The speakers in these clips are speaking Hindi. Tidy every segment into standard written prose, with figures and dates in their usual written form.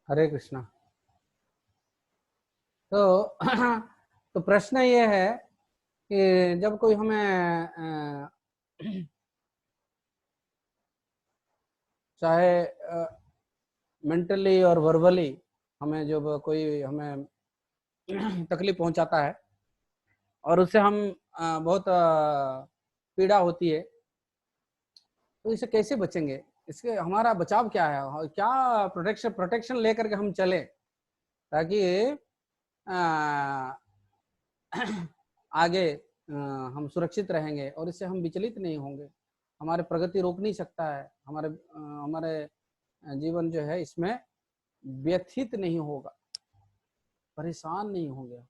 हरे कृष्णा। तो तो प्रश्न ये है कि जब कोई हमें चाहे मेंटली और वर्बली हमें जब कोई हमें तकलीफ पहुंचाता है और उससे हम बहुत पीड़ा होती है, तो इसे कैसे बचेंगे? इसके हमारा बचाव क्या है? क्या प्रोटेक्शन लेकर के हम चले ताकि आगे हम सुरक्षित रहेंगे और इससे हम विचलित नहीं होंगे। हमारे प्रगति रोक नहीं सकता है, हमारे जीवन जो है इसमें व्यथित नहीं होगा, परेशान नहीं होंगे।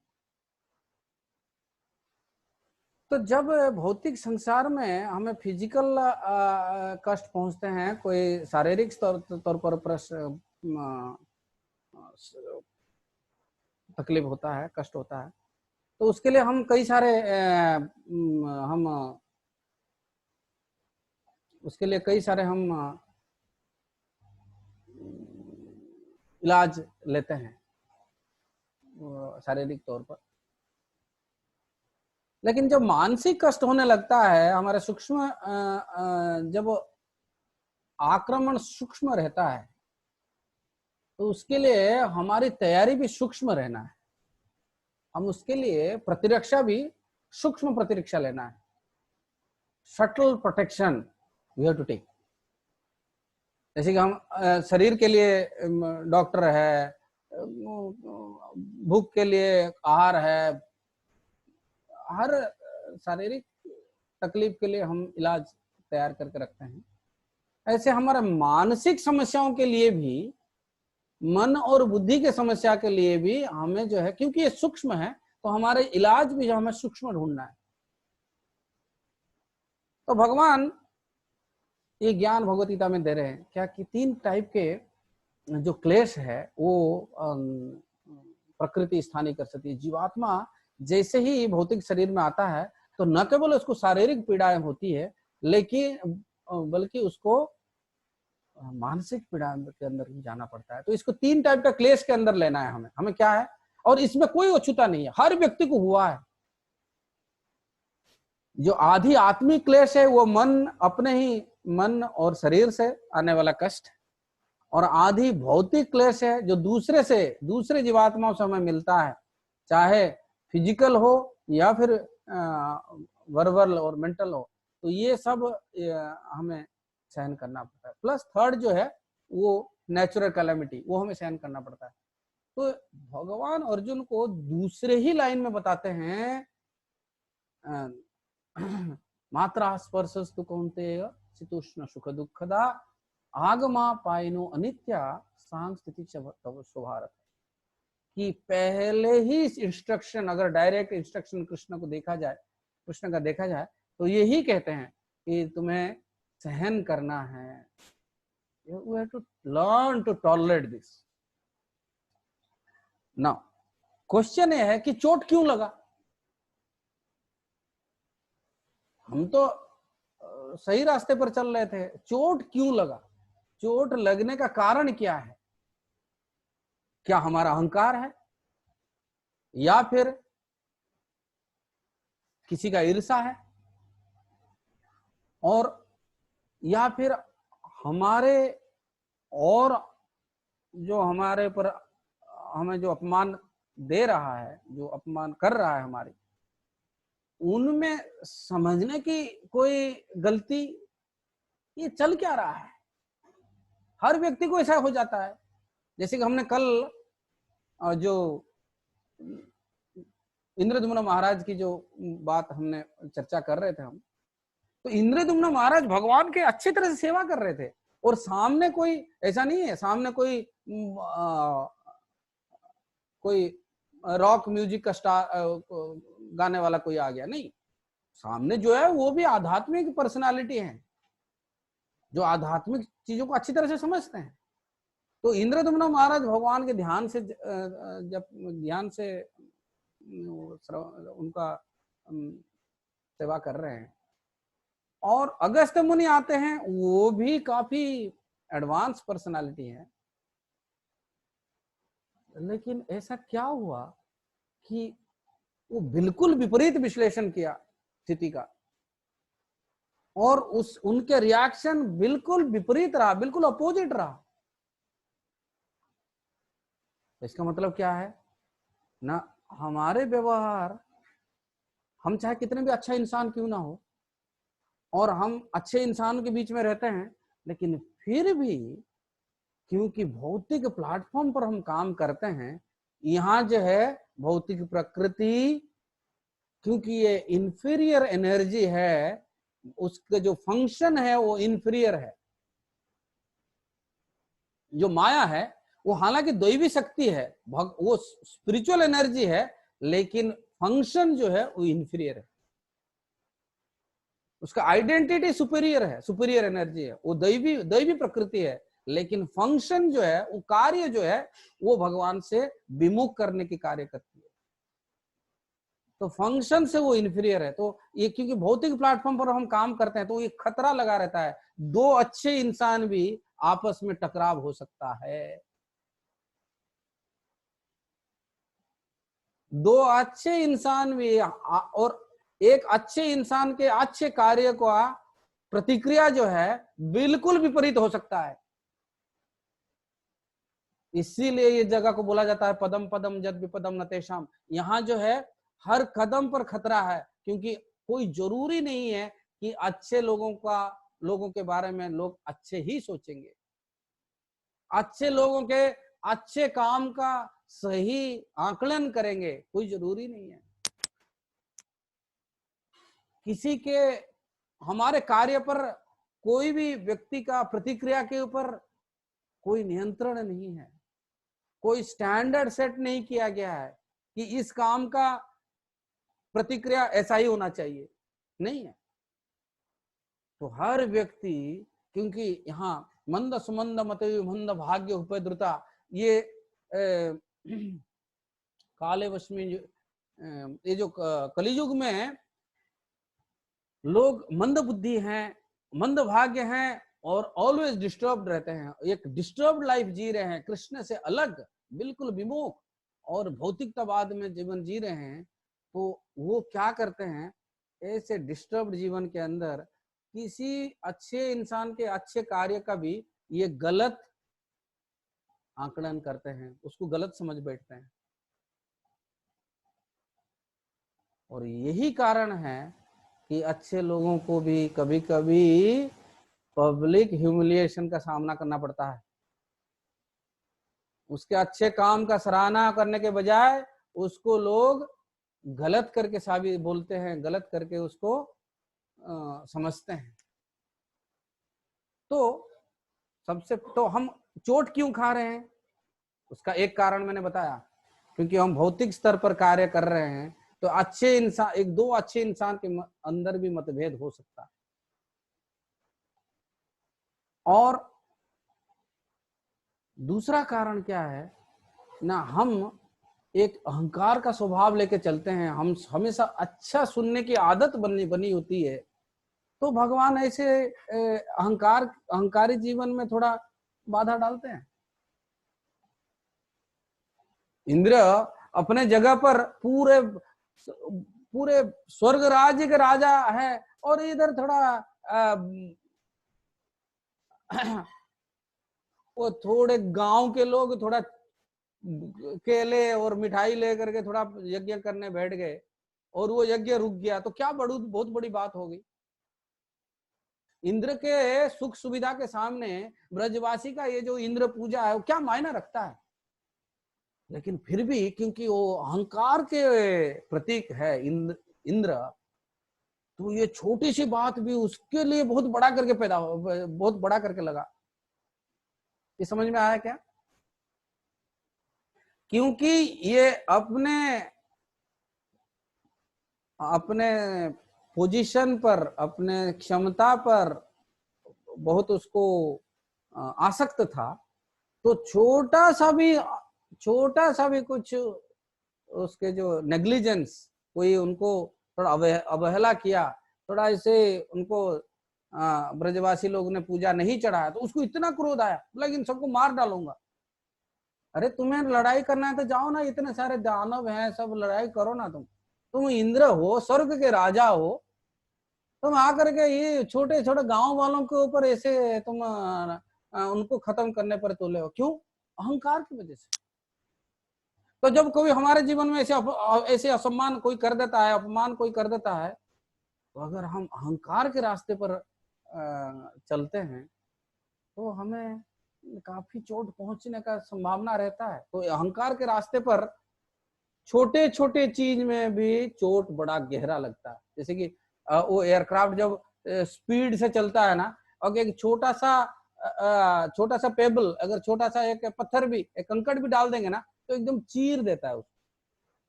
तो जब भौतिक संसार में हमें फिजिकल कष्ट पहुंचते हैं, कोई शारीरिक तौर पर तकलीफ होता है, कष्ट होता है, तो उसके लिए हम कई सारे हम उसके लिए कई सारे हम इलाज लेते हैं शारीरिक तौर पर। लेकिन जब मानसिक कष्ट होने लगता है, हमारे सूक्ष्म जब आक्रमण सूक्ष्म रहता है, तो उसके लिए हमारी तैयारी भी सूक्ष्म रहना है। हम उसके लिए प्रतिरक्षा भी सूक्ष्म प्रतिरक्षा लेना है। Subtle protection we have to take. जैसे कि हम शरीर के लिए डॉक्टर है, भूख के लिए आहार है, हर शारीरिक तकलीफ के लिए हम इलाज तैयार करके रखते हैं। ऐसे हमारे मानसिक समस्याओं के लिए भी, मन और बुद्धि के समस्या के लिए भी हमें जो है, क्योंकि ये सूक्ष्म है, तो हमारे इलाज भी जो हमें सूक्ष्म ढूंढना है। तो भगवान ये ज्ञान भगवत गीता में दे रहे हैं क्या कि 3 टाइप के जो क्लेश है वो प्रकृति स्थानीय कर सकती है। जीवात्मा जैसे ही भौतिक शरीर में आता है तो न केवल उसको शारीरिक पीड़ाएं होती है, लेकिन बल्कि उसको मानसिक पीड़ा के अंदर भी जाना पड़ता है। तो इसको 3 टाइप का क्लेश के अंदर लेना है हमें क्या है, और इसमें कोई अछूता नहीं है, हर व्यक्ति को हुआ है। जो आधी आत्मिक क्लेश है वो अपने ही मन और शरीर से आने वाला कष्ट, और आधी भौतिक क्लेश है जो दूसरे जीवात्माओं से हमें मिलता है, चाहे फिजिकल हो या फिर वर्बल और मेंटल हो। तो ये सब हमें सहन करना पड़ता है। प्लस थर्ड जो है वो नेचुरल कैलेमिटी, वो हमें सहन करना पड़ता है। तो भगवान अर्जुन को दूसरे ही लाइन में बताते हैं, मात्रा स्पर्शस्तु कौन्तेय शीतोष्ण सुख दुखदा आगमा पायनो अनित्या सांस्थिति स्वभारत, कि पहले ही इंस्ट्रक्शन, अगर डायरेक्ट इंस्ट्रक्शन कृष्ण का देखा जाए तो यही कहते हैं कि तुम्हें सहन करना है। You have to learn to tolerate this. Now question ये है कि चोट क्यों लगा? हम तो सही रास्ते पर चल रहे थे, चोट क्यों लगा? चोट लगने का कारण क्या है? क्या हमारा अहंकार है, या फिर किसी का ईर्षा है, और या फिर हमारे और जो हमारे पर हमें जो अपमान दे रहा है, जो अपमान कर रहा है हमारी, उनमें समझने की कोई गलती? ये चल क्या रहा है? हर व्यक्ति को ऐसा हो जाता है। जैसे कि हमने कल जो इंद्रदुम्न महाराज की जो बात हमने चर्चा कर रहे थे हम, तो इंद्रदुम्न महाराज भगवान के अच्छी तरह से सेवा कर रहे थे, और सामने कोई ऐसा नहीं है, सामने कोई रॉक म्यूजिक का स्टार गाने वाला कोई आ गया, नहीं। सामने जो है वो भी आध्यात्मिक पर्सनालिटी है, जो आध्यात्मिक चीजों को अच्छी तरह से समझते हैं। तो इंद्रदुम्न महाराज भगवान के ध्यान से उनका सेवा कर रहे हैं। और अगस्त्य मुनि आते हैं, वो भी काफी एडवांस पर्सनालिटी है, लेकिन ऐसा क्या हुआ कि वो बिल्कुल विपरीत विश्लेषण किया स्थिति का, और उनके रिएक्शन बिल्कुल विपरीत रहा, बिल्कुल अपोजिट रहा। इसका मतलब क्या है ना, हमारे व्यवहार, हम चाहे कितने भी अच्छा इंसान क्यों ना हो, और हम अच्छे इंसान के बीच में रहते हैं, लेकिन फिर भी क्योंकि भौतिक प्लेटफॉर्म पर हम काम करते हैं, यहाँ जो है भौतिक प्रकृति, क्योंकि ये इंफीरियर एनर्जी है, उसका जो फंक्शन है वो इंफीरियर है। जो माया है वो हालांकि दैवी शक्ति है, वो स्पिरिचुअल एनर्जी है, लेकिन फंक्शन जो है वो इंफीरियर है। उसका आइडेंटिटी सुपीरियर है, सुपीरियर एनर्जी है, वो दैवी प्रकृति है, लेकिन फंक्शन जो है, वो कार्य जो है, वो भगवान से विमुख करने की कार्य करती है। तो फंक्शन से वो इंफीरियर है। तो ये क्योंकि भौतिक प्लेटफॉर्म पर हम काम करते हैं, तो ये खतरा लगा रहता है, दो अच्छे इंसान भी आपस में टकराव हो सकता है। दो अच्छे इंसान भी, और एक अच्छे इंसान के अच्छे कार्य का प्रतिक्रिया जो है बिल्कुल विपरीत हो सकता है। इसीलिए ये जगह को बोला जाता है पदम पदम जद विपदम नतेषाम। यहाँ जो है हर कदम पर खतरा है, क्योंकि कोई जरूरी नहीं है कि अच्छे लोगों के बारे में लोग अच्छे ही सोचेंगे। अच्छे लोगों के अच्छे काम का सही आकलन करेंगे, कोई जरूरी नहीं है। किसी के हमारे कार्य पर कोई भी व्यक्ति का प्रतिक्रिया के ऊपर कोई नियंत्रण नहीं है, कोई स्टैंडर्ड सेट नहीं किया गया है कि इस काम का प्रतिक्रिया ऐसा ही होना चाहिए, नहीं है। तो हर व्यक्ति, क्योंकि यहाँ मंद सुमंद मत मंद भाग्य उपद्रुता, ये काले वश में ये जो कलियुग में लोग मंद बुद्धि हैं, मंद भाग्य हैं, और ऑलवेज डिस्टर्ब्ड रहते हैं, एक डिस्टर्ब्ड लाइफ जी रहे हैं, कृष्ण से अलग, बिल्कुल विमुख, और भौतिकतावाद में जीवन जी रहे हैं। तो वो क्या करते हैं, ऐसे डिस्टर्ब्ड जीवन के अंदर किसी अच्छे इंसान के अच्छे कार्य का भी ये गलत आकलन करते हैं, उसको गलत समझ बैठते हैं। और यही कारण है कि अच्छे लोगों को भी कभी कभी पब्लिक ह्यूमिलिएशन का सामना करना पड़ता है। उसके अच्छे काम का सराहना करने के बजाय उसको लोग गलत करके साबित बोलते हैं, गलत करके उसको समझते हैं। तो हम चोट क्यों खा रहे हैं, उसका एक कारण मैंने बताया, क्योंकि हम भौतिक स्तर पर कार्य कर रहे हैं। तो अच्छे इंसान, एक दो अच्छे इंसान के अंदर भी मतभेद हो सकता है। और दूसरा कारण क्या है ना, हम एक अहंकार का स्वभाव लेके चलते हैं, हम हमेशा अच्छा सुनने की आदत बनी होती है। तो भगवान ऐसे अहंकारी जीवन में थोड़ा बाधा डालते हैं। इंद्र अपने जगह पर पूरे पूरे स्वर्ग राज्य के राजा है, और इधर थोड़ा वो थोड़े गांव के लोग थोड़ा केले और मिठाई लेकर के थोड़ा यज्ञ करने बैठ गए, और वो यज्ञ रुक गया, तो क्या बहुत बड़ी बात हो गई। इंद्र के सुख सुविधा के सामने ब्रजवासी का ये जो इंद्र पूजा है वो क्या मायना रखता है। लेकिन फिर भी क्योंकि वो अहंकार के प्रतीक है इंद्र, तो ये छोटी सी बात भी उसके लिए बहुत बड़ा करके लगा। ये समझ में आया क्या? क्योंकि ये अपने पोजीशन पर, अपने क्षमता पर बहुत उसको आसक्त था। तो छोटा सा भी कुछ उसके जो नेग्लिजेंस, कोई उनको थोड़ा अवहेला किया, थोड़ा ऐसे उनको ब्रजवासी लोग ने पूजा नहीं चढ़ाया, तो उसको इतना क्रोध आया, बोला इन सबको मार डालूंगा। अरे तुम्हें लड़ाई करना है तो जाओ ना, इतने सारे दानव हैं, सब लड़ाई करो ना। तुम इंद्र हो, स्वर्ग के राजा हो, तुम आकर के ये छोटे छोटे गांव वालों के ऊपर ऐसे तुम उनको खत्म करने पर तुले हो, क्यों? अहंकार की वजह से। तो जब कोई हमारे जीवन में ऐसे असम्मान कोई कर देता है, अपमान कोई कर देता है, तो अगर हम अहंकार के रास्ते पर चलते हैं तो हमें काफी चोट पहुंचने का संभावना रहता है। तो अहंकार के रास्ते पर छोटे छोटे चीज में भी चोट बड़ा गहरा लगता है। जैसे कि वो एयरक्राफ्ट जब स्पीड से चलता है ना, और एक छोटा सा पेबल, अगर छोटा सा एक पत्थर भी, एक कंकड़ भी डाल देंगे ना, तो एकदम चीर देता है उसको।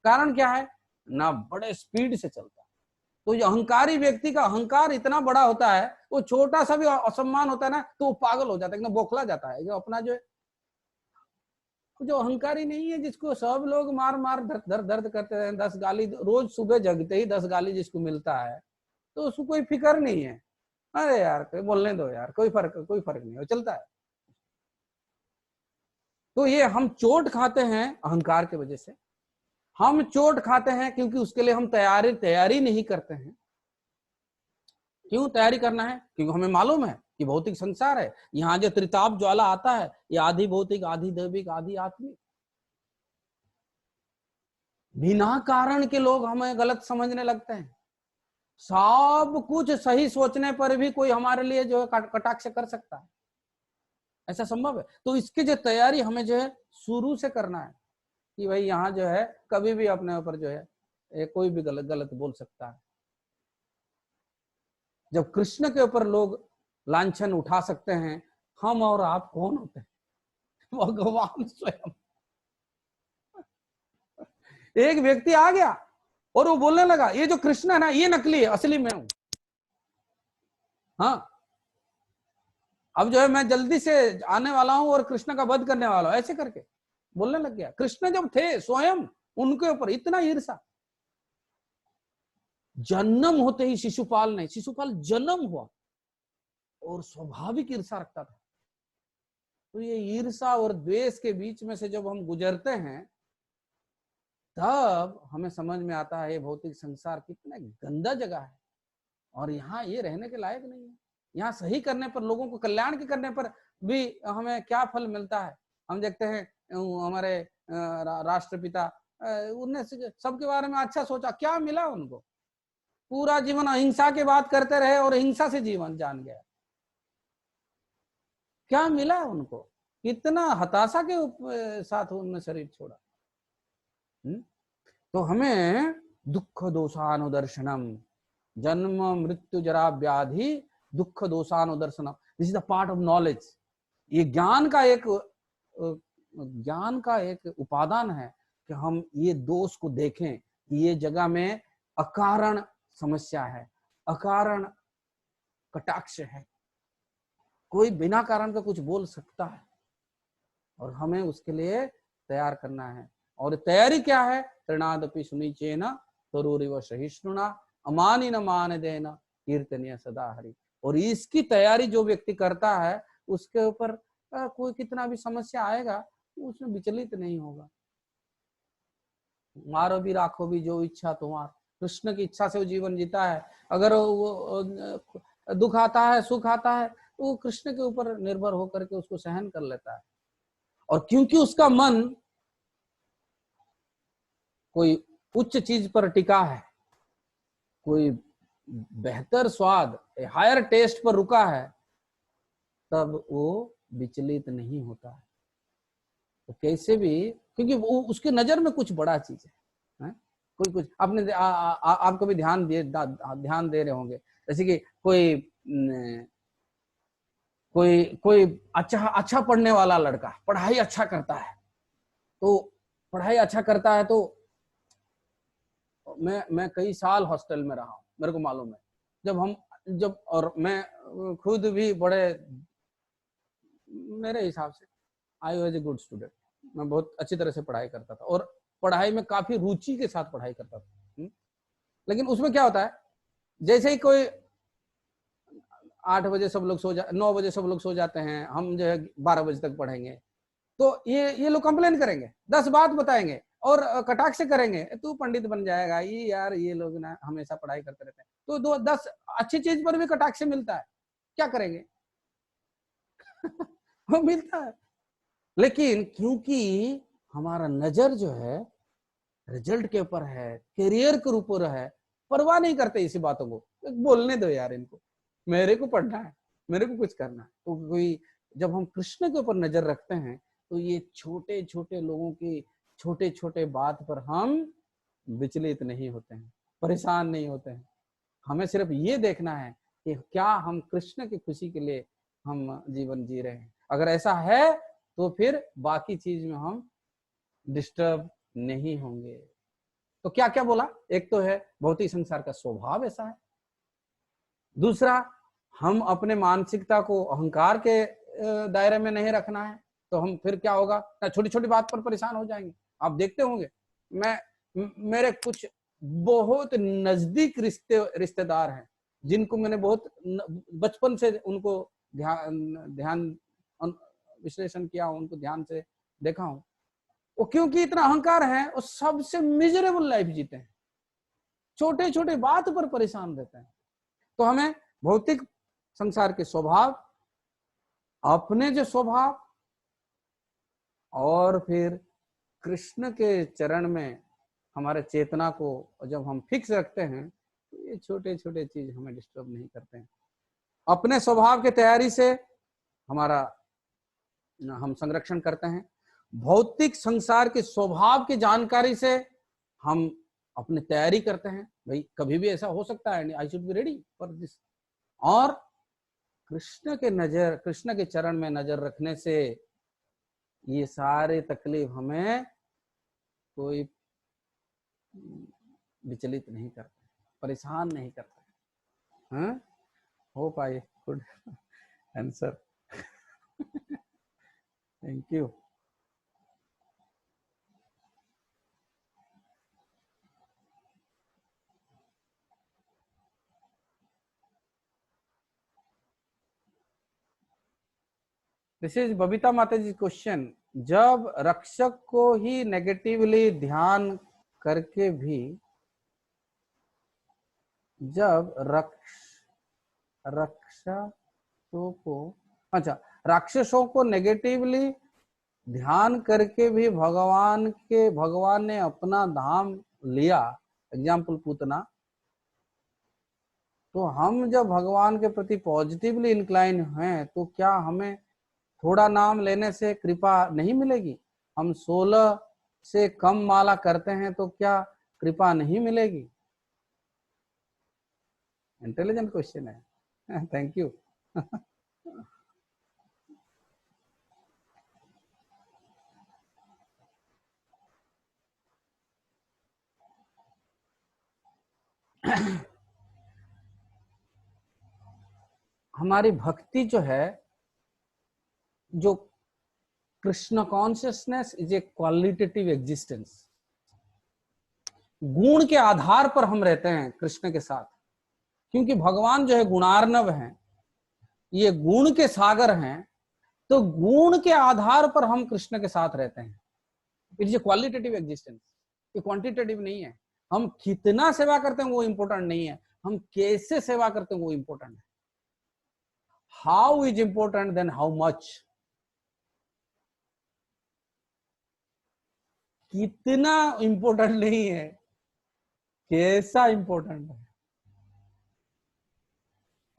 कारण क्या है ना, बड़े स्पीड से चलता है। तो जो अहंकारी व्यक्ति का अहंकार इतना बड़ा होता है, वो छोटा सा भी असम्मान होता है ना, तो वो पागल हो जाता है, एकदम बौखला जाता है। जो अपना जो अहंकारी नहीं है, जिसको सब लोग मार मार दर्द करते हैं, 10 गाली रोज सुबह जगते ही 10 गाली जिसको मिलता है, तो उसको कोई फिक्र नहीं है। अरे यार कोई बोलने दो यार, कोई फर्क नहीं, वो चलता है। तो ये हम चोट खाते हैं अहंकार की वजह से। हम चोट खाते हैं क्योंकि उसके लिए हम तैयारी नहीं करते हैं। क्यों तैयारी करना है? क्योंकि हमें मालूम है कि भौतिक संसार है, यहाँ जो त्रिताप ज्वाला आता है, ये आधि भौतिक, आधि दैविक, आधि आत्मिक। बिना कारण के लोग हमें गलत समझने लगते हैं। सब कुछ सही सोचने पर भी कोई हमारे लिए जो है कटाक्ष कर सकता है, ऐसा संभव है। तो इसकी जो तैयारी हमें जो है शुरू से करना है कि भाई यहाँ जो है कभी भी अपने ऊपर जो है कोई भी गलत बोल सकता है। जब कृष्ण के ऊपर लोग लांछन उठा सकते हैं, हम और आप कौन होते हैं? भगवान स्वयं। एक व्यक्ति आ गया और वो बोलने लगा, ये जो कृष्ण है ना, ये नकली है, असली मैं हूं। हाँ, अब जो है मैं जल्दी से आने वाला हूं और कृष्ण का वध करने वाला हूं, ऐसे करके बोलने लग गया। कृष्ण जब थे स्वयं, उनके ऊपर इतना ईर्षा। जन्म होते ही शिशुपाल जन्म हुआ और स्वाभाविक ईर्षा रखता था। तो ये ईर्षा और द्वेष के बीच में से जब हम गुजरते हैं, तब हमें समझ में आता है ये भौतिक संसार कितना गंदा जगह है और यहाँ ये रहने के लायक नहीं है। यहाँ सही करने पर, लोगों को कल्याण के करने पर भी हमें क्या फल मिलता है? हम देखते हैं हमारे राष्ट्रपिता, उनने सबके बारे में अच्छा सोचा, क्या मिला उनको? पूरा जीवन अहिंसा की बात करते रहे और हिंसा से जीवन जान गया। क्या मिला उनको? कितना हताशा के साथ उन्होंने शरीर छोड़ा। तो हमें दुख दोषानुदर्शनम, जन्म मृत्यु जरा व्याधि दुख दोषानुदर्शनम, this is the part of knowledge. ये ज्ञान का एक उपादान है कि हम ये दोष को देखें कि ये जगह में अकारण समस्या है, अकारण कटाक्ष है। कोई बिना कारण का कुछ बोल सकता है और हमें उसके लिए तैयार करना है। और तैयारी क्या है? तृणादपि सुनिचेन तरुरिव सहिष्णुना अमानि न मान देना कीर्तनीय सदा हरि। और इसकी तैयारी जो व्यक्ति करता है, उसके ऊपर कोई कितना भी समस्या आएगा उसमें विचलित नहीं होगा। मारो भी राखो भी जो इच्छा तुम्हार, कृष्ण की इच्छा से वो जीवन जीता है। अगर वो दुख आता है, सुख आता है, तो वो कृष्ण के ऊपर निर्भर होकर के उसको सहन कर लेता है। और क्योंकि उसका मन कोई उच्च चीज पर टिका है, कोई बेहतर स्वाद, हायर टेस्ट पर रुका है, तब वो विचलित नहीं होता है। तो कैसे भी, क्योंकि वो उसके नजर में कुछ बड़ा चीज है? कोई कुछ आपने आपको भी ध्यान दे रहे होंगे। जैसे कि कोई अच्छा पढ़ने वाला लड़का पढ़ाई अच्छा करता है, तो मैं कई साल हॉस्टल में रहा हूं, मेरे को मालूम है। और मैं खुद भी बड़े, मेरे हिसाब से I was a good student, मैं बहुत अच्छी तरह से पढ़ाई करता था और पढ़ाई में काफी रुचि के साथ पढ़ाई करता था। लेकिन उसमें क्या होता है, जैसे ही कोई 8 बजे सब लोग 9 बजे सब लोग सो जाते हैं, हम जो है 12 बजे तक पढ़ेंगे। तो ये लोग कंप्लेन करेंगे, 10 बात बताएंगे और कटाक्ष करेंगे, तू पंडित बन जाएगा, ये यार ये लोग ना हमेशा पढ़ाई करते रहते हैं। तो 10 अच्छी चीज पर भी कटाक्ष मिलता है, क्या करेंगे? वो मिलता है, लेकिन क्योंकि हमारा नजर जो है रिजल्ट के ऊपर है, करियर के ऊपर है, परवाह नहीं करते इसी बातों को, बोलने दो यार इनको, मेरे को पढ़ना है, मेरे को कुछ करना है। तो कोई जब हम कृष्ण के ऊपर नजर रखते हैं तो ये छोटे छोटे लोगों की छोटे छोटे बात पर हम विचलित नहीं होते हैं, परेशान नहीं होते हैं। हमें सिर्फ ये देखना है कि क्या हम कृष्ण की खुशी के लिए हम जीवन जी रहे हैं। अगर ऐसा है तो फिर बाकी चीज में हम डिस्टर्ब नहीं होंगे। तो क्या क्या बोला? एक तो है भौतिक संसार का स्वभाव ऐसा है, दूसरा हम अपने मानसिकता को अहंकार के दायरे में नहीं रखना है, तो हम फिर क्या होगा, छोटी छोटी बात पर परेशान हो जाएंगे। आप देखते होंगे, मेरे कुछ बहुत नजदीक रिश्तेदार हैं जिनको मैंने बहुत बचपन से उनको ध्यान विश्लेषण किया, उनको ध्यान से देखा हूं, वो क्योंकि इतना अहंकार है वो सबसे मिजरेबल लाइफ जीते हैं, छोटे छोटे बात पर परेशान रहते हैं। तो हमें भौतिक संसार के स्वभाव, अपने जो स्वभाव, और फिर कृष्ण के चरण में हमारे चेतना को जब हम फिक्स रखते हैं तो ये छोटे छोटे चीज हमें डिस्टर्ब नहीं करते हैं। अपने स्वभाव की तैयारी से हमारा हम संरक्षण करते हैं, भौतिक संसार के स्वभाव की जानकारी से हम अपनी तैयारी करते हैं, भाई कभी भी ऐसा हो सकता है, I should be ready for this. और कृष्ण के चरण में नजर रखने से ये सारे तकलीफ हमें कोई विचलित नहीं करते, परेशान नहीं करते। हाँ, हो पाए, good answer, thank you. This is Babita माता जी क्वेश्चन। जब रक्षक को ही नेगेटिवली ध्यान करके भी, जब राक्षसों को, अच्छा, राक्षसों को नेगेटिवली ध्यान करके भी भगवान ने अपना धाम लिया, एग्जाम्पल पूतना, तो हम जब भगवान के प्रति पॉजिटिवली इंक्लाइन हैं तो क्या हमें थोड़ा नाम लेने से कृपा नहीं मिलेगी? हम 16 से कम माला करते हैं तो क्या कृपा नहीं मिलेगी? इंटेलिजेंट क्वेश्चन है, थैंक यू। हमारी भक्ति जो है, जो Krishna consciousness is a qualitative existence, गुण के आधार पर हम रहते हैं कृष्ण के साथ, क्योंकि भगवान जो है गुणार्णव है, ये गुण के सागर हैं, तो गुण के आधार पर हम कृष्ण के साथ रहते हैं। It is a qualitative existence, ये क्वांटिटेटिव नहीं है। हम कितना सेवा करते हैं वो इंपॉर्टेंट नहीं है, हम कैसे सेवा करते हैं वो इंपॉर्टेंट है। How is important then how much, कितना इंपॉर्टेंट नहीं है, कैसा इंपॉर्टेंट है।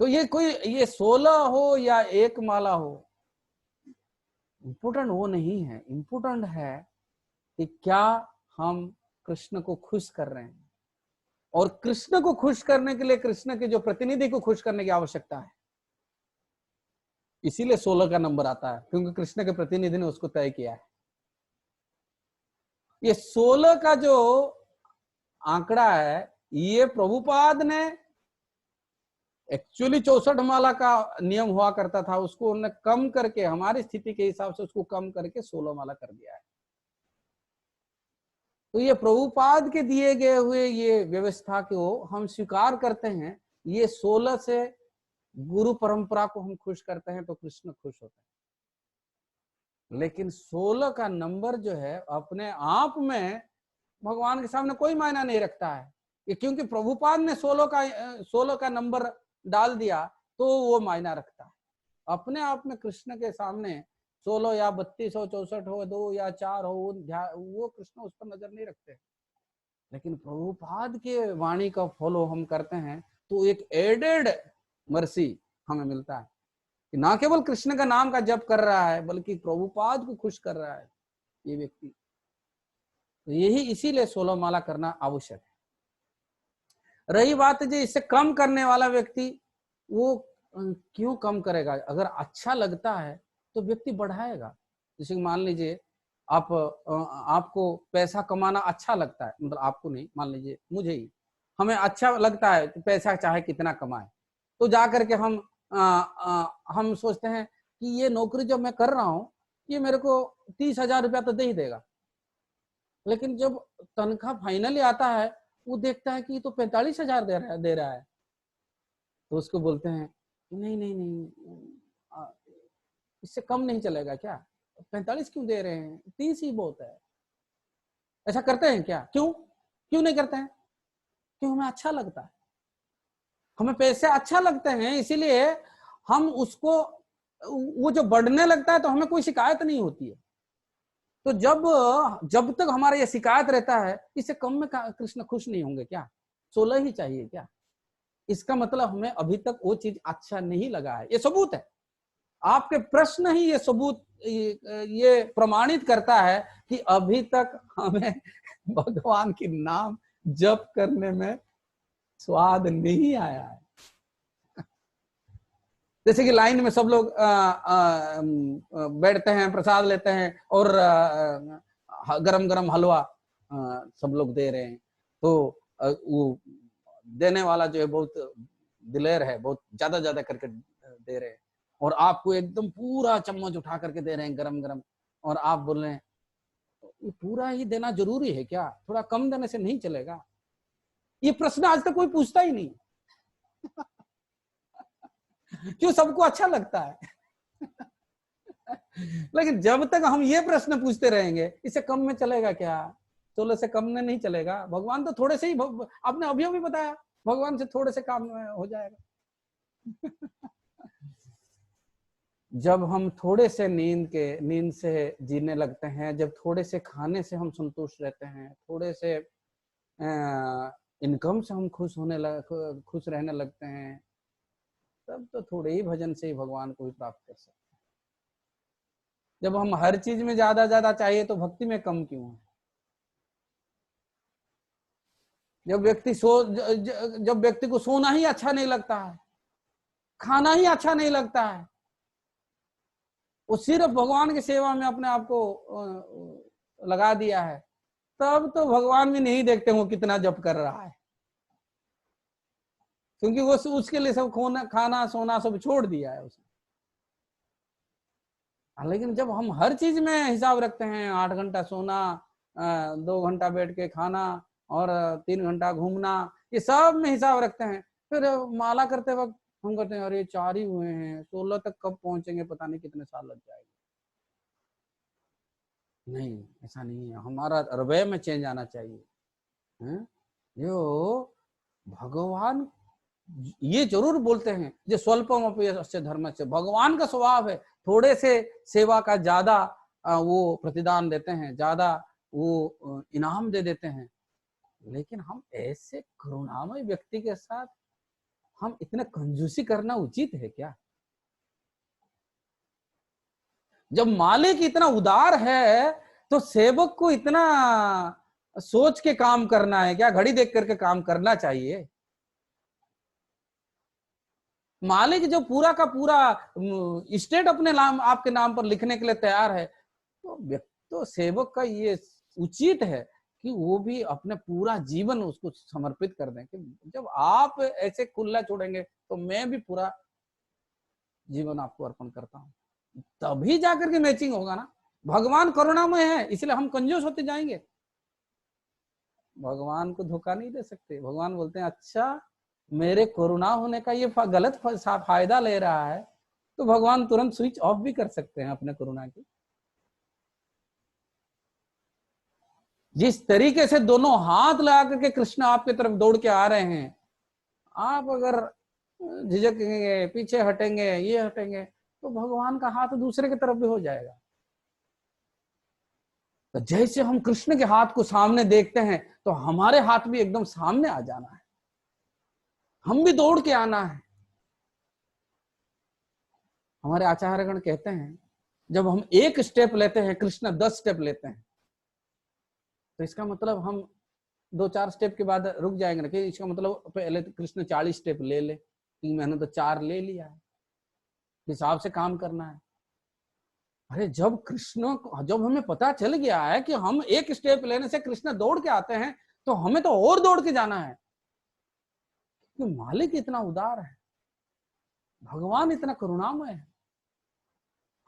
तो ये 16 हो या एक माला हो, इंपॉर्टेंट वो नहीं है, इंपॉर्टेंट है कि क्या हम कृष्ण को खुश कर रहे हैं, और कृष्ण को खुश करने के लिए कृष्ण के जो प्रतिनिधि को खुश करने की आवश्यकता है। इसीलिए 16 का नंबर आता है, क्योंकि कृष्ण के प्रतिनिधि ने उसको तय किया है। ये 16 का जो आंकड़ा है, ये प्रभुपाद ने, एक्चुअली 64 माला का नियम हुआ करता था, उसको उन्होंने कम करके हमारी स्थिति के हिसाब से उसको कम करके 16 माला कर दिया है। तो ये प्रभुपाद के दिए गए हुए ये व्यवस्था को हम स्वीकार करते हैं। ये 16 से गुरु परंपरा को हम खुश करते हैं तो कृष्ण खुश होते हैं। लेकिन 16 का नंबर जो है अपने आप में भगवान के सामने कोई मायना नहीं रखता है, ये क्योंकि प्रभुपाद ने 16 का नंबर डाल दिया तो वो मायना रखता है। अपने आप में कृष्ण के सामने 16 या 32 हो, 64 हो, 2 या 4 हो, वो कृष्ण उस पर नजर नहीं रखते। लेकिन प्रभुपाद के वाणी का फॉलो हम करते हैं तो एक एडेड मर्सी हमें मिलता है कि ना केवल कृष्ण का नाम का जप कर रहा है बल्कि प्रभुपाद को खुश कर रहा है ये व्यक्ति। तो यही इसीलिए 16 माला करना आवश्यक है। रही बात जो इससे कम करने वाला व्यक्ति, वो क्यों कम करेगा? अगर अच्छा लगता है तो व्यक्ति बढ़ाएगा। जैसे मान लीजिए आपको पैसा कमाना अच्छा लगता है, मतलब आपको नहीं, मान लीजिए मुझे ही, हमें अच्छा लगता है कि पैसा चाहे कितना कमाए, तो जाकर के हम सोचते हैं कि ये नौकरी जो मैं कर रहा हूं ये मेरे को 30,000 रुपया तो दे ही देगा। लेकिन जब तनख्वाह फाइनली आता है वो देखता है कि ये तो 45,000 दे रहा है, तो उसको बोलते हैं नहीं नहीं नहीं, इससे कम नहीं चलेगा क्या? 45 क्यों दे रहे हैं, 30 ही बहुत है। ऐसा करते हैं क्या? क्यों नहीं करते हैं? क्यों? हमें अच्छा लगता है, हमें पैसे अच्छा लगते हैं, इसीलिए हम उसको, वो जो बढ़ने लगता है तो हमें कोई शिकायत नहीं होती है। तो जब तक हमारा ये शिकायत रहता है इससे कम में कृष्ण खुश नहीं होंगे क्या? 16 ही चाहिए क्या? इसका मतलब हमें अभी तक वो चीज अच्छा नहीं लगा है। ये सबूत है, आपके प्रश्न ही ये सबूत, ये प्रमाणित करता है कि अभी तक हमें भगवान के नाम जप करने में स्वाद नहीं आया है। जैसे कि लाइन में सब लोग बैठते हैं, प्रसाद लेते हैं और गरम गरम हलवा सब लोग दे रहे हैं, तो वो देने वाला जो है बहुत दिलेर है, बहुत ज्यादा करके दे रहे हैं, और आपको एकदम पूरा चम्मच उठा करके दे रहे हैं गरम गरम, और आप बोल रहे हैं ये पूरा ही देना जरूरी है क्या? थोड़ा कम देने से नहीं चलेगा? ये प्रश्न आज तक कोई पूछता ही नहीं। क्यों? सबको अच्छा लगता है। लेकिन जब तक हम ये प्रश्न पूछते रहेंगे इससे कम में चलेगा क्या, 16 से कम में नहीं चलेगा। भगवान तो थोड़े से ही, आपने अभी बताया, भगवान से थोड़े से काम में हो जाएगा। जब हम थोड़े से नींद से जीने लगते हैं, जब थोड़े से खाने से हम संतुष्ट रहते हैं, थोड़े से इनकम से हम खुश रहने लगते हैं, तब तो थोड़े ही भजन से ही भगवान को भी प्राप्त कर सकते हैं। जब हम हर चीज में ज्यादा चाहिए तो भक्ति में कम क्यों है? जब व्यक्ति को सोना ही अच्छा नहीं लगता है, खाना ही अच्छा नहीं लगता है, वो सिर्फ भगवान की सेवा में अपने आप को लगा दिया है, तब तो भगवान भी नहीं देखते वो कितना जप कर रहा है, क्योंकि वो उसके लिए सब खाना सोना सब छोड़ दिया है उसने। लेकिन जब हम हर चीज में हिसाब रखते हैं, 8 घंटा सोना, 2 घंटा बैठ के खाना और 3 घंटा घूमना, ये सब में हिसाब रखते हैं, फिर माला करते वक्त हम कहते हैं अरे 4 ही हुए हैं, 16 तक कब पहुंचेंगे, पता नहीं कितने साल लग जाएंगे। नहीं, ऐसा नहीं है, हमारा हृदय में चेंज आना चाहिए। जो भगवान ये जरूर बोलते हैं जो स्वल्पम अपि धर्म से, भगवान का स्वभाव है थोड़े से सेवा का ज्यादा वो प्रतिदान देते हैं, ज्यादा वो इनाम दे देते हैं। लेकिन हम ऐसे करुणामय व्यक्ति के साथ हम इतना कंजूसी करना उचित है क्या? जब मालिक इतना उदार है तो सेवक को इतना सोच के काम करना है क्या? घड़ी देख करके काम करना चाहिए। मालिक जो पूरा का पूरा स्टेट अपने नाम, आपके नाम पर लिखने के लिए तैयार है, तो सेवक का ये उचित है कि वो भी अपने पूरा जीवन उसको समर्पित कर दें। कि जब आप ऐसे खुला छोड़ेंगे तो मैं भी पूरा जीवन आपको अर्पण करता हूँ, तभी जाकर के मैचिंग होगा ना। भगवान करुणामय है इसलिए हम कंजूस होते जाएंगे, भगवान को धोखा नहीं दे सकते। भगवान बोलते हैं अच्छा मेरे करुणा होने का ये गलत फायदा ले रहा है, तो भगवान तुरंत स्विच ऑफ भी कर सकते हैं अपने करुणा की। जिस तरीके से दोनों हाथ लगा करके कृष्ण आपकी तरफ दौड़ के आ रहे हैं, आप अगर झिझकेंगे, पीछे हटेंगे, ये हटेंगे, तो भगवान का हाथ दूसरे की तरफ भी हो जाएगा। तो जैसे हम कृष्ण के हाथ को सामने देखते हैं, तो हमारे हाथ भी एकदम सामने आ जाना है, हम भी दौड़ के आना है। हमारे आचार्यगण कहते हैं, जब हम एक स्टेप लेते हैं, कृष्ण 10 स्टेप लेते हैं, तो इसका मतलब हम 2-4 स्टेप के बाद रुक जाएंगे ना, कि इसका मतलब पहले तो कृष्ण 40 स्टेप ले ले, कि मैंने तो 4 ले लिया है, हिसाब से काम करना है। अरे जब हमें पता चल गया है कि हम एक स्टेप लेने से कृष्ण दौड़ के आते हैं, तो हमें तो और दौड़ के जाना है, कि मालिक इतना उदार है, भगवान इतना करुणामय है।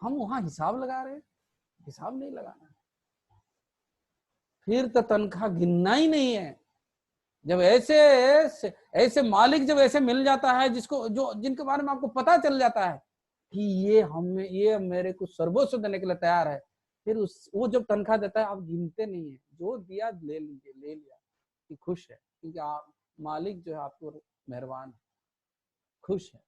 हम वहां हिसाब लगा रहे हैं, हिसाब नहीं लगाना है। फिर तो तनख्वाह गिनना ही नहीं है। जब ऐसे मालिक जब ऐसे मिल जाता है, जिनके बारे में आपको पता चल जाता है कि ये मेरे को सर्वस्व देने के लिए तैयार है, फिर वो जब तनख्वाह देता है, आप गिनते नहीं है, जो दिया ले लीजिए, ले लिया कि खुश है, क्योंकि आप मालिक जो है आपको मेहरबान है, खुश है।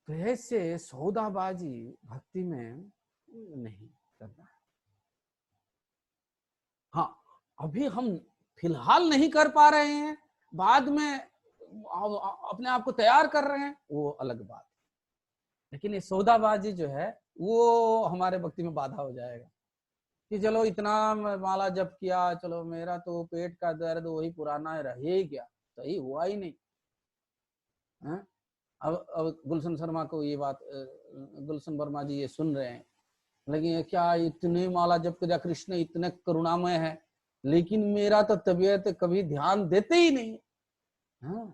तो ऐसे सौदाबाजी भक्ति में नहीं करना है। हाँ, अभी हम फिलहाल नहीं कर पा रहे हैं, बाद में अपने आप को तैयार कर रहे हैं, वो अलग बात। लेकिन ये सौदाबाजी जो है, वो हमारे भक्ति में बाधा हो जाएगा, कि चलो इतना माला जप किया, चलो मेरा तो पेट का दर्द वही पुराना है, रहे क्या, सही हुआ ही नहीं है? अब गुलशन शर्मा को ये बात, गुलशन वर्मा जी ये सुन रहे हैं, लेकिन क्या इतने माला जप किया, कृष्ण इतने करुणामय है, लेकिन मेरा तो तबीयत कभी ध्यान देते ही नहीं। हाँ,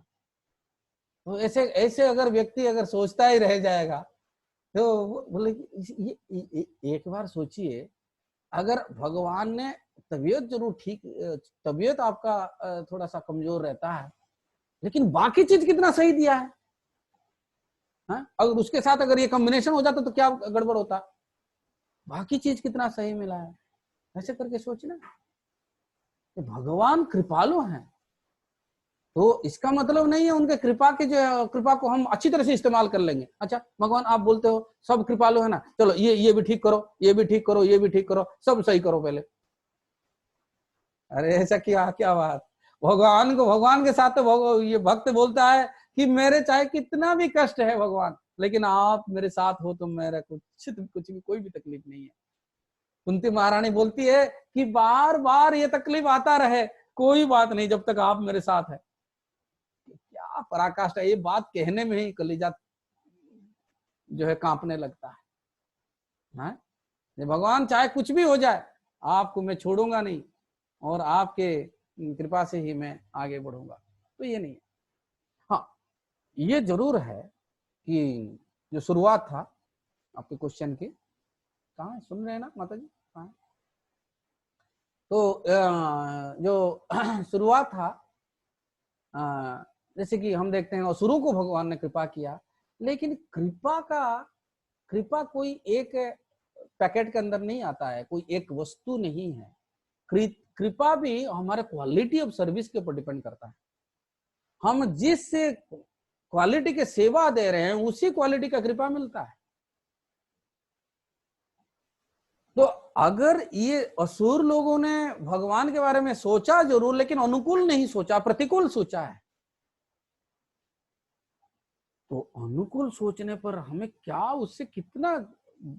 तो ऐसे अगर व्यक्ति अगर सोचता ही रह जाएगा, तो बोले एक बार सोचिए, अगर भगवान ने तबीयत जरूर ठीक, तबीयत आपका थोड़ा सा कमजोर रहता है, लेकिन बाकी चीज कितना सही दिया है। हाँ? अगर उसके साथ अगर ये कॉम्बिनेशन हो जाता तो क्या गड़बड़ होता, बाकी चीज कितना सही मिला है। ऐसे करके सोचना, भगवान कृपालु हैं, तो इसका मतलब नहीं है उनके कृपा की जो कृपा को हम अच्छी तरह से इस्तेमाल कर लेंगे। अच्छा भगवान आप बोलते हो सब कृपालु है ना, चलो ये भी ठीक करो, ये भी ठीक करो, ये भी ठीक करो, सब सही करो पहले। अरे ऐसा क्या बात, भगवान के साथ तो ये भक्त बोलता है कि मेरे चाहे कितना भी कष्ट है भगवान, लेकिन आप मेरे साथ हो तो मेरा कुछ भी कोई भी तकलीफ नहीं है। कुंती महारानी बोलती है कि बार बार ये तकलीफ आता रहे, कोई बात नहीं जब तक आप मेरे साथ है। क्या पराकाष्ठा, ये बात कहने में ही कलेजा जो है कांपने लगता है। हाँ? भगवान चाहे कुछ भी हो जाए, आपको मैं छोड़ूंगा नहीं, और आपके कृपा से ही मैं आगे बढ़ूंगा, तो ये नहीं है। हाँ, ये जरूर है कि जो शुरुआत था आपके क्वेश्चन की, कहाँ सुन रहे हैं ना माता जी, कहाँ? तो जो शुरुआत था, जैसे कि हम देखते हैं असुरों को भगवान ने कृपा किया, लेकिन कृपा कोई एक पैकेट के अंदर नहीं आता है, कोई एक वस्तु नहीं है। कृपा भी हमारे क्वालिटी ऑफ सर्विस के ऊपर डिपेंड करता है। हम जिस क्वालिटी के सेवा दे रहे हैं, उसी क्वालिटी का कृपा मिलता है। तो अगर ये असुर लोगों ने भगवान के बारे में सोचा जरूर, लेकिन अनुकूल नहीं सोचा, प्रतिकूल सोचा है, तो अनुकूल सोचने पर हमें क्या, उससे कितना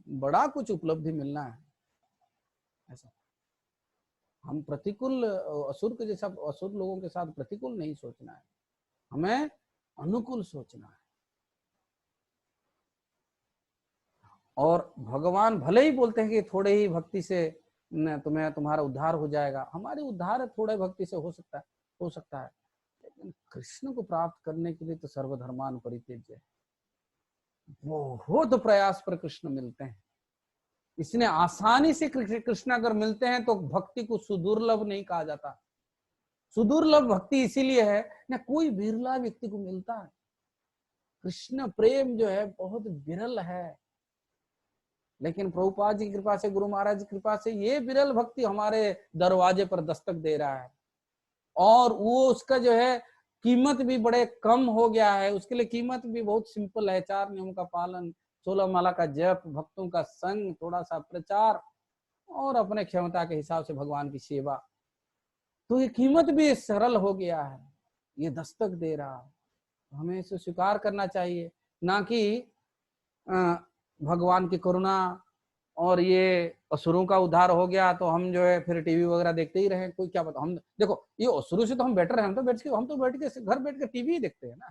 बड़ा कुछ उपलब्धि मिलना है। ऐसा हम प्रतिकूल असुर के जैसा असुर लोगों के साथ प्रतिकूल नहीं सोचना है, हमें अनुकूल सोचना है। और भगवान भले ही बोलते हैं कि थोड़े ही भक्ति से तुम्हें तुम्हारा उद्धार हो जाएगा, हमारी उद्धार थोड़े भक्ति से हो सकता है, लेकिन कृष्ण को प्राप्त करने के लिए तो सर्वधर्मान परित्यज्य, बहुत प्रयास पर कृष्ण मिलते हैं। इसने आसानी से कृष्ण अगर मिलते हैं तो भक्ति को सुदुर्लभ नहीं कहा जाता। सुदुर्लभ भक्ति इसीलिए है ना, कोई बिरला व्यक्ति को मिलता है। कृष्ण प्रेम जो है बहुत विरल है, लेकिन प्रभुपाद जी की कृपा से, गुरु महाराज की कृपा से ये विरल भक्ति हमारे दरवाजे पर दस्तक दे रहा है। और वो उसका जो है कीमत भी बड़े कम हो गया है। उसके लिए कीमत भी बहुत सिंपल है, 4 नियम का पालन, 16 माला का जप, भक्तों का संग, थोड़ा सा प्रचार और अपने क्षमता के हिसाब से भगवान की सेवा। तो ये कीमत भी सरल हो गया है, ये दस्तक दे रहा है। हमें इसे स्वीकार करना चाहिए, ना कि भगवान की करुणा और ये असुरों का उद्धार हो गया तो हम जो है फिर टीवी वगैरह देखते ही रहे। कोई क्या पता, हम देखो ये असुरों से तो हम बेटर है, हम तो बैठ के घर बैठ के टीवी ही देखते हैं ना,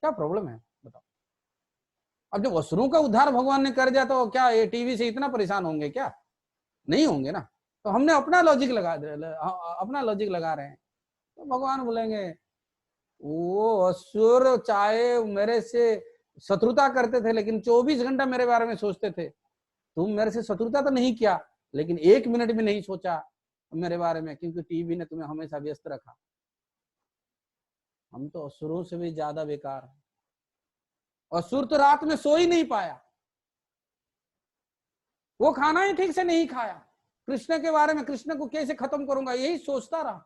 क्या प्रॉब्लम है बताओ। अब जब असुरों का उद्धार भगवान ने कर दिया तो क्या ये टीवी से इतना परेशान होंगे क्या? नहीं होंगे ना। तो हमने अपना लॉजिक लगा रहे हैं। तो भगवान बोलेंगे वो असुर चाहे मेरे से शत्रुता करते थे लेकिन 24 घंटा मेरे बारे में सोचते थे। तुम मेरे से शत्रुता तो नहीं किया लेकिन 1 मिनट भी नहीं सोचा मेरे बारे में, क्योंकि टीवी ने तुम्हें हमेशा व्यस्त रखा। हम तो असुरों से भी ज्यादा बेकार हैं। असुर तो रात में सो ही नहीं पाया, वो खाना ही ठीक से नहीं खाया, कृष्ण के बारे में, कृष्ण को कैसे खत्म करूंगा यही सोचता रहा।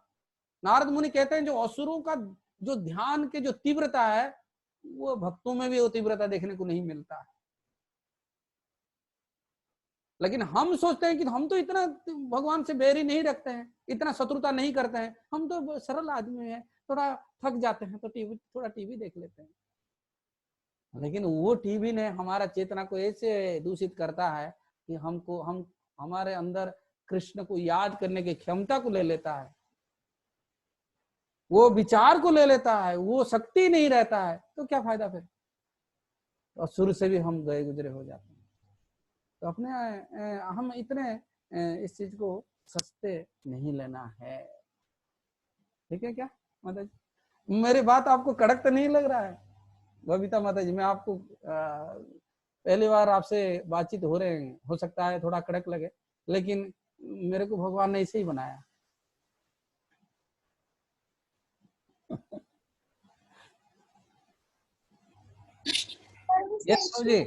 नारद मुनि कहते हैं जो असुरों का जो ध्यान के जो तीव्रता है वो भक्तों में भी वो तीव्रता देखने को नहीं मिलता है। लेकिन हम सोचते हैं कि हम तो इतना भगवान से बैरी नहीं रखते हैं, इतना शत्रुता नहीं करते हैं, हम तो सरल आदमी हैं, थोड़ा थक जाते हैं तो थोड़ा टीवी देख लेते हैं। लेकिन वो टीवी ने हमारा चेतना को ऐसे दूषित करता है कि हम हमारे अंदर कृष्ण को याद करने की क्षमता को ले लेता है, वो विचार को ले लेता है, वो शक्ति नहीं रहता है, तो क्या फायदा फिर। और शुरू से भी हम गए गुजरे हो जाते हैं। तो अपने हम इतने इस चीज को सस्ते नहीं लेना है, ठीक है क्या माता जी? मेरी बात आपको कड़क तो नहीं लग रहा है बबीता माता जी? मैं आपको पहली बार आपसे बातचीत हो रहे हैं, हो सकता है थोड़ा कड़क लगे, लेकिन मेरे को भगवान ने ऐसे ही बनाया। यस जी,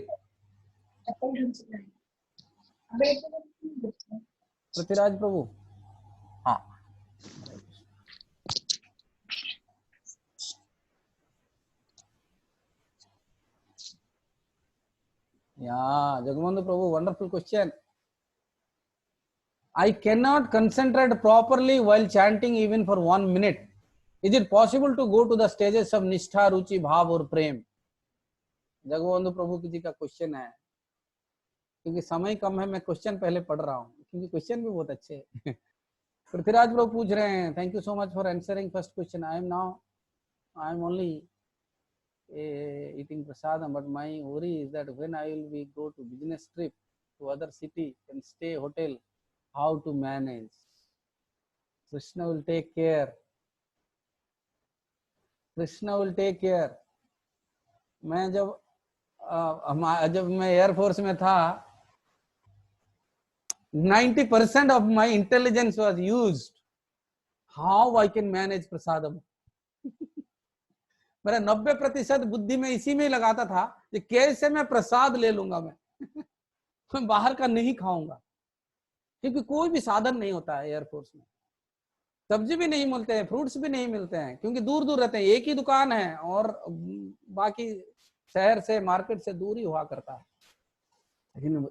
पृथ्वीराज प्रभु। हाँ, yeah, Jagabandhu Prabhu, wonderful question. I cannot concentrate properly while chanting even for 1 minute. Is it possible to go to the stages of Nishtha, Ruchi, Bhav और प्रेम? जगबंधु प्रभु जी का क्वेश्चन है, क्योंकि समय कम है, मैं क्वेश्चन पहले पढ़ रहा हूँ क्योंकि क्वेश्चन भी बहुत अच्छे हैं। पृथ्वीराज प्रभु पूछ रहे हैं, thank you so much for answering first question. I am only eating prasadam, but my worry is that when I will be go to business trip to other city and stay hotel, how to manage? Krishna will take care. Krishna will take care. मैं जब मैं एयरफोर्स में था, 90% of my intelligence was used. How I can manage prasadam? मेरा 90% बुद्धि में इसी में लगाता था कि कैसे मैं प्रसाद ले लूंगा। मैं बाहर का नहीं खाऊंगा, क्योंकि कोई भी साधन नहीं होता है एयरफोर्स में। सब्जी भी नहीं मिलते हैं, फ्रूट्स भी नहीं मिलते हैं, क्योंकि दूर दूर रहते हैं, एक ही दुकान है और बाकी शहर से, मार्केट से दूर ही हुआ करता है। लेकिन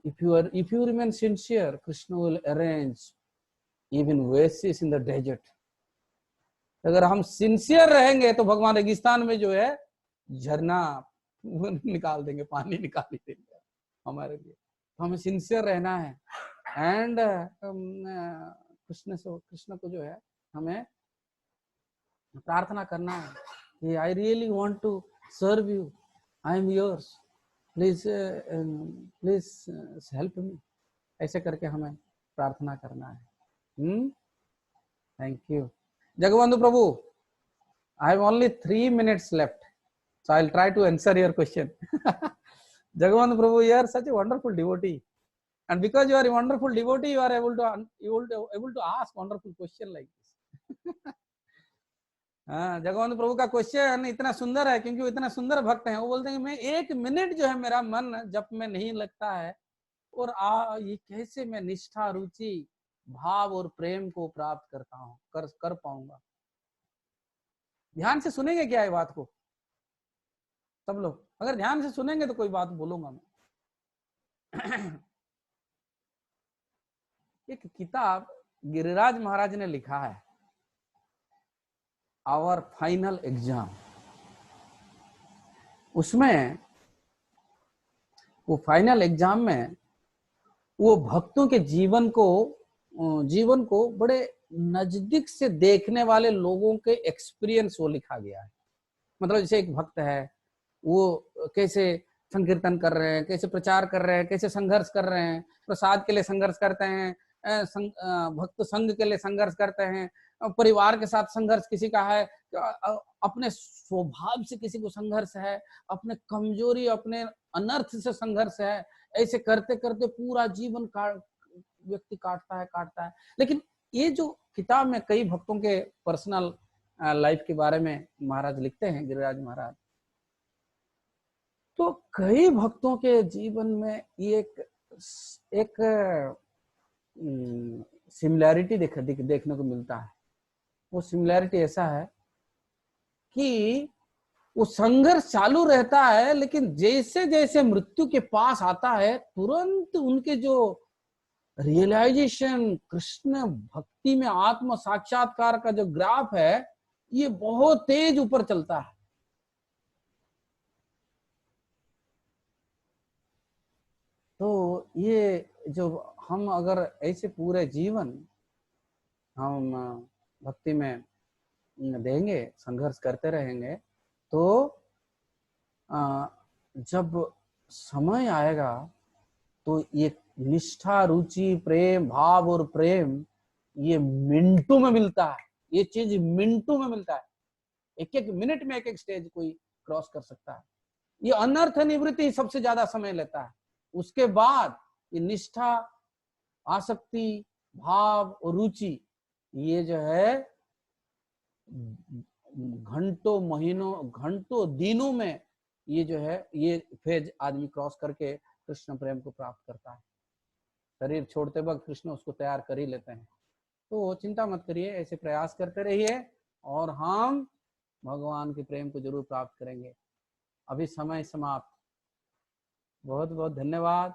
if you remain sincere, Krishna will arrange even oasis in the desert. अगर हम सिंसियर रहेंगे तो भगवान रेगिस्तान में जो है झरना निकाल देंगे, पानी निकाल देंगे हमारे लिए। तो हमें सिंसियर रहना है एंड कृष्ण को जो है हमें प्रार्थना करना है कि I really want to serve you, I am yours, please help me. ऐसे करके हमें प्रार्थना करना है। Thank you Jagabandhu Prabhu. I have only 3 minutes left, so I'll try to answer your question. Jagabandhu Prabhu, you are such a wonderful devotee, and because you are a wonderful devotee, you are able to ask wonderful question like this. Jagbandhu Prabhu का क्वेश्चन इतना सुंदर है क्योंकि वो इतना सुंदर भक्त हैं। वो बोलते हैं मैं 1 मिनट जो है मेरा मन जप में नहीं लगता है और ये कैसे मैं निष्ठा, रुचि, भाव और प्रेम को प्राप्त करता हूँ, कर पाऊंगा। ध्यान से सुनेंगे क्या ये बात को सब लोग? अगर ध्यान से सुनेंगे तो कोई बात बोलूंगा मैं। एक किताब गिरिराज महाराज ने लिखा है, आवर फाइनल एग्जाम। उसमें वो फाइनल एग्जाम में वो भक्तों के जीवन को बड़े नजदीक से देखने वाले लोगों के एक्सपीरियंस वो लिखा गया है। मतलब जैसे एक भक्त है, वो कैसे संकीर्तन कर रहे हैं, कैसे प्रचार कर रहे हैं, कैसे संघर्ष कर रहे हैं, प्रसाद के लिए संघर्ष करते हैं, भक्त संघ के लिए संघर्ष करते हैं, परिवार के साथ संघर्ष किसी का है, अपने स्वभाव से किसी को संघर्ष है, अपने कमजोरी, अपने अनर्थ से संघर्ष है। ऐसे करते करते पूरा जीवन व्यक्ति काटता है। लेकिन ये जो किताब में कई भक्तों के पर्सनल लाइफ के बारे में महाराज लिखते हैं, गिरिराज महाराज, तो कई भक्तों के जीवन में ये एक सिमिलैरिटी देखने को मिलता है। वो सिमिलैरिटी ऐसा है कि वो संघर्ष चालू रहता है, लेकिन जैसे जैसे मृत्यु के पास आता है, तुरंत उनके जो रियलाइजेशन, कृष्ण भक्ति में आत्म साक्षात्कार का जो ग्राफ है, ये बहुत तेज ऊपर चलता है। तो ये जो हम अगर ऐसे पूरे जीवन हम भक्ति में देंगे, संघर्ष करते रहेंगे, तो जब समय आएगा तो ये निष्ठा, रुचि, प्रेम, भाव और प्रेम ये मिनटों में मिलता है। ये चीज मिनटों में मिलता है। एक एक मिनट में एक एक स्टेज कोई क्रॉस कर सकता है। ये अनर्थ निवृत्ति सबसे ज्यादा समय लेता है। उसके बाद ये निष्ठा, आसक्ति, भाव और रुचि, ये जो है घंटों, महीनों, घंटों, दिनों में ये जो है ये फेज आदमी क्रॉस करके कृष्ण प्रेम को प्राप्त करता है। शरीर छोड़ते वक्त कृष्ण उसको तैयार कर ही लेते हैं। तो चिंता मत करिए, ऐसे प्रयास करते रहिए और हम भगवान के प्रेम को जरूर प्राप्त करेंगे। अभी समय समाप्त। बहुत बहुत धन्यवाद।